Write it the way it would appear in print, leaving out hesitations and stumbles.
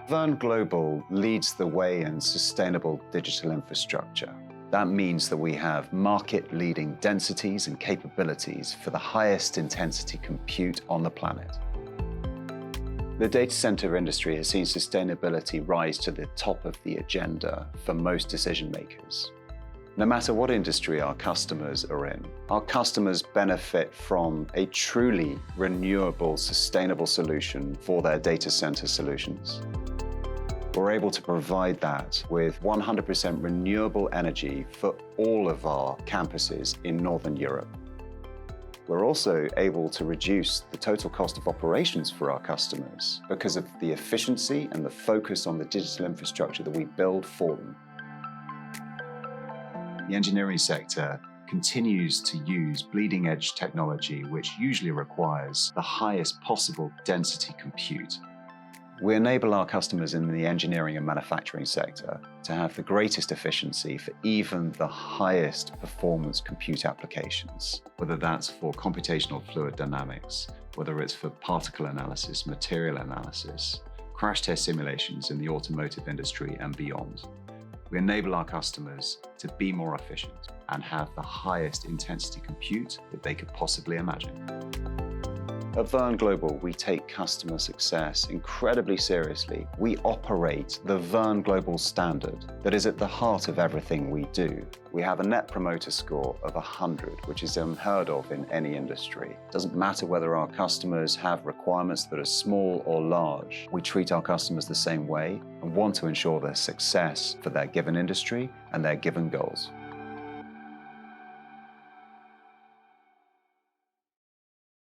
Verne Global leads the way in sustainable digital infrastructure. That means that we have market-leading densities and capabilities for the highest intensity compute on the planet. The data center industry has seen sustainability rise to the top of the agenda for most decision makers. No matter what industry our customers are in, our customers benefit from a truly renewable, sustainable solution for their data center solutions. We're able to provide that with 100% renewable energy for all of our campuses in Northern Europe. We're also able to reduce the total cost of operations for our customers because of the efficiency and the focus on the digital infrastructure that we build for them. The engineering sector continues to use bleeding-edge technology, which usually requires the highest possible density compute. We enable our customers in the engineering and manufacturing sector to have the greatest efficiency for even the highest performance compute applications, whether that's for computational fluid dynamics, whether it's for particle analysis, material analysis, crash test simulations in the automotive industry and beyond. We enable our customers to be more efficient and have the highest intensity compute that they could possibly imagine. At Verne Global, we take customer success incredibly seriously. We operate the Verne Global standard that is at the heart of everything we do. We have a Net Promoter Score of 100, which is unheard of in any industry. It doesn't matter whether our customers have requirements that are small or large. We treat our customers the same way and want to ensure their success for their given industry and their given goals.